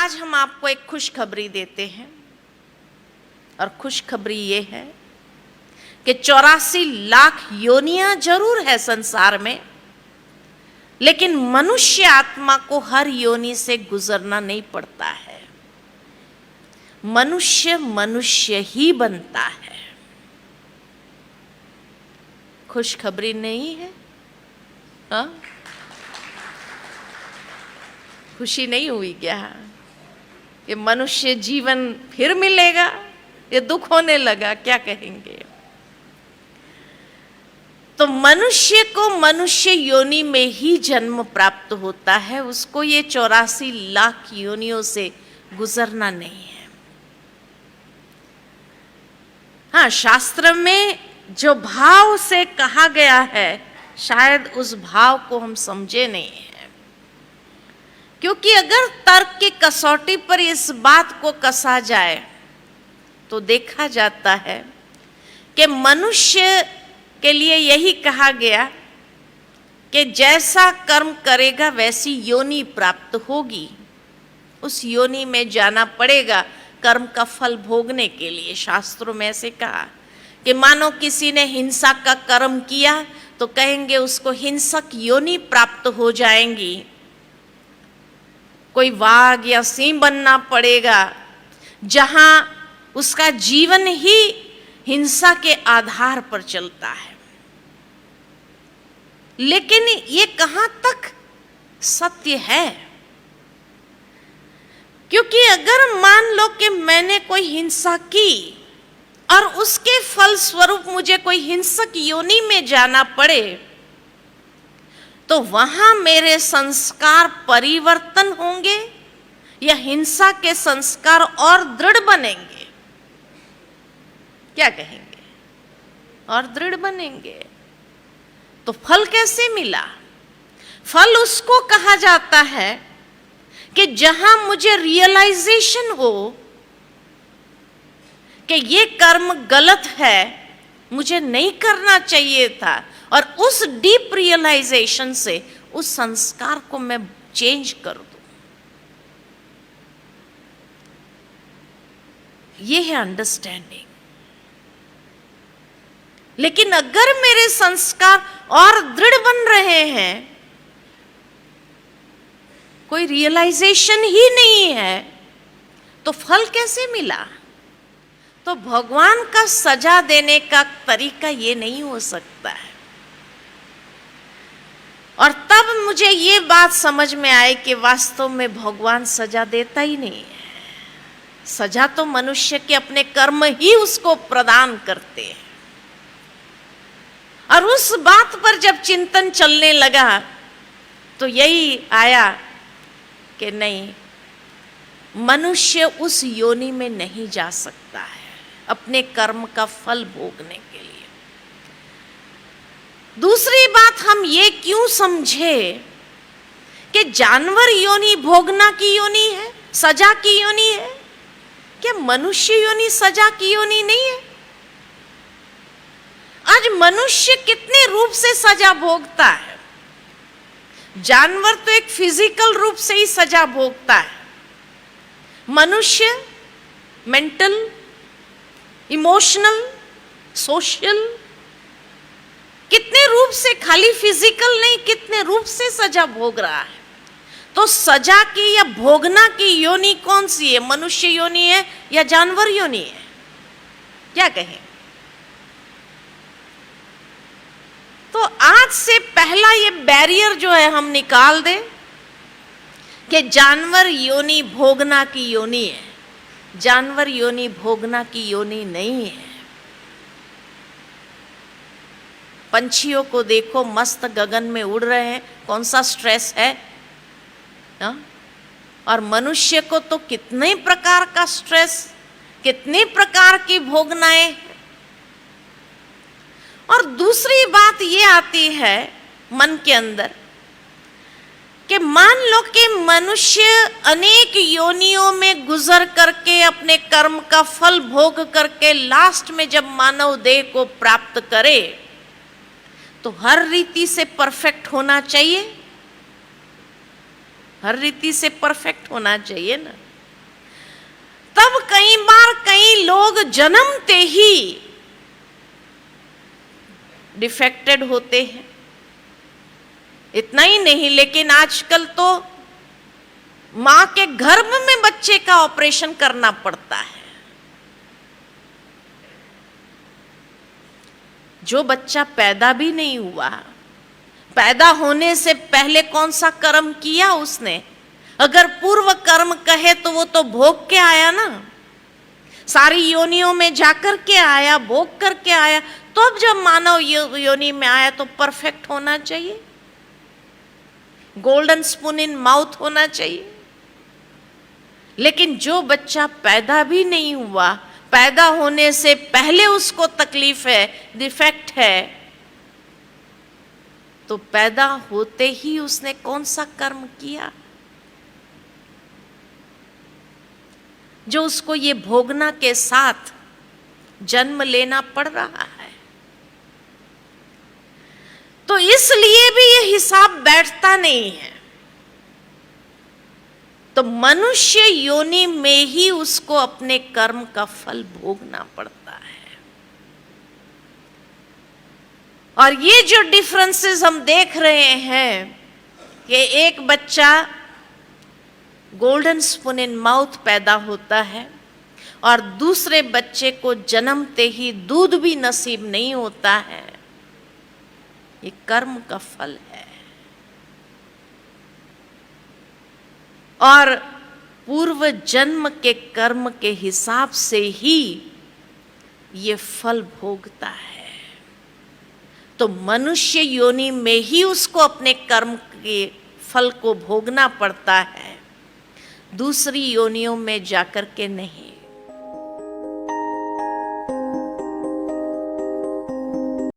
आज हम आपको एक खुशखबरी देते हैं, और खुशखबरी ये है कि 84 लाख योनियां जरूर है संसार में, लेकिन मनुष्य आत्मा को हर योनि से गुजरना नहीं पड़ता है। मनुष्य मनुष्य ही बनता है। खुशखबरी नहीं है? हाँ? खुशी नहीं हुई क्या कि मनुष्य जीवन फिर मिलेगा? ये दुख होने लगा, क्या कहेंगे? तो मनुष्य को मनुष्य योनि में ही जन्म प्राप्त होता है, उसको ये 84 लाख योनियों से गुजरना नहीं है। हाँ, शास्त्र में जो भाव से कहा गया है, शायद उस भाव को हम समझे नहीं है, क्योंकि अगर तर्क की कसौटी पर इस बात को कसा जाए तो देखा जाता है कि मनुष्य के लिए यही कहा गया कि जैसा कर्म करेगा वैसी योनि प्राप्त होगी, उस योनि में जाना पड़ेगा कर्म का फल भोगने के लिए। शास्त्रों में ऐसे कहा कि मानो किसी ने हिंसा का कर्म किया तो कहेंगे उसको हिंसक योनि प्राप्त हो जाएंगी, कोई वाघ या सिंह बनना पड़ेगा, जहां उसका जीवन ही हिंसा के आधार पर चलता है। लेकिन ये कहां तक सत्य है? क्योंकि अगर मान लो कि मैंने कोई हिंसा की और उसके फल स्वरूप मुझे कोई हिंसक योनि में जाना पड़े, तो वहां मेरे संस्कार परिवर्तन होंगे या हिंसा के संस्कार और दृढ़ बनेंगे? क्या कहेंगे? और दृढ़ बनेंगे। तो फल कैसे मिला? फल उसको कहा जाता है कि जहां मुझे रियलाइजेशन हो कि ये कर्म गलत है, मुझे नहीं करना चाहिए था, और उस डीप रियलाइजेशन से उस संस्कार को मैं चेंज कर दूं। ये है अंडरस्टैंडिंग। लेकिन अगर मेरे संस्कार और दृढ़ बन रहे हैं, कोई रियलाइजेशन ही नहीं है, तो फल कैसे मिला? तो भगवान का सजा देने का तरीका ये नहीं हो सकता है। और तब मुझे ये बात समझ में आई कि वास्तव में भगवान सजा देता ही नहीं है। सजा तो मनुष्य के अपने कर्म ही उसको प्रदान करते हैं। और उस बात पर जब चिंतन चलने लगा तो यही आया कि नहीं, मनुष्य उस योनि में नहीं जा सकता है अपने कर्म का फल भोगने के लिए। दूसरी बात, हम ये क्यों समझे कि जानवर योनि भोगना की योनि है, सजा की योनि है? क्या मनुष्य योनि सजा की योनि नहीं है? आज मनुष्य कितने रूप से सजा भोगता है। जानवर तो एक फिजिकल रूप से ही सजा भोगता है। मनुष्य मेंटल, इमोशनल, सोशल, कितने रूप से, खाली फिजिकल नहीं, कितने रूप से सजा भोग रहा है। तो सजा की या भोगना की योनि कौन सी है? मनुष्य योनि है या जानवर योनि है? क्या कहें? तो आज से पहला ये बैरियर जो है हम निकाल दें कि जानवर योनि भोगना की योनि है। जानवर योनि भोगना की योनि नहीं है। पंछियों को देखो, मस्त गगन में उड़ रहे हैं, कौन सा स्ट्रेस है? हा? और मनुष्य को तो कितने प्रकार का स्ट्रेस, कितने प्रकार की भोगनाएं। और दूसरी बात ये आती है मन के अंदर कि मान लो कि मनुष्य अनेक योनियों में गुजर करके अपने कर्म का फल भोग करके लास्ट में जब मानव देह को प्राप्त करे तो हर रीति से परफेक्ट होना चाहिए। हर रीति से परफेक्ट होना चाहिए ना। तब कई बार कई लोग जन्मते ही डिफेक्टेड होते हैं। इतना ही नहीं, लेकिन आजकल तो मां के गर्भ में बच्चे का ऑपरेशन करना पड़ता है। जो बच्चा पैदा भी नहीं हुआ, पैदा होने से पहले कौन सा कर्म किया उसने? अगर पूर्व कर्म कहे तो वो तो भोग के आया ना, सारी योनियों में जाकर के आया, भोग करके आया। तो अब जब मानव योनि में आया तो परफेक्ट होना चाहिए, गोल्डन स्पून इन माउथ होना चाहिए। लेकिन जो बच्चा पैदा भी नहीं हुआ, पैदा होने से पहले उसको तकलीफ है, डिफेक्ट है, तो पैदा होते ही उसने कौन सा कर्म किया जो उसको ये भोगना के साथ जन्म लेना पड़ रहा है? तो इसलिए भी ये हिसाब बैठता नहीं है। तो मनुष्य योनि में ही उसको अपने कर्म का फल भोगना पड़ता है। और ये जो डिफरेंसेस हम देख रहे हैं कि एक बच्चा गोल्डन स्पून इन माउथ पैदा होता है और दूसरे बच्चे को जन्मते ही दूध भी नसीब नहीं होता है, ये कर्म का फल है। और पूर्व जन्म के कर्म के हिसाब से ही ये फल भोगता है। तो मनुष्य योनि में ही उसको अपने कर्म के फल को भोगना पड़ता है, दूसरी योनियों में जाकर के नहीं।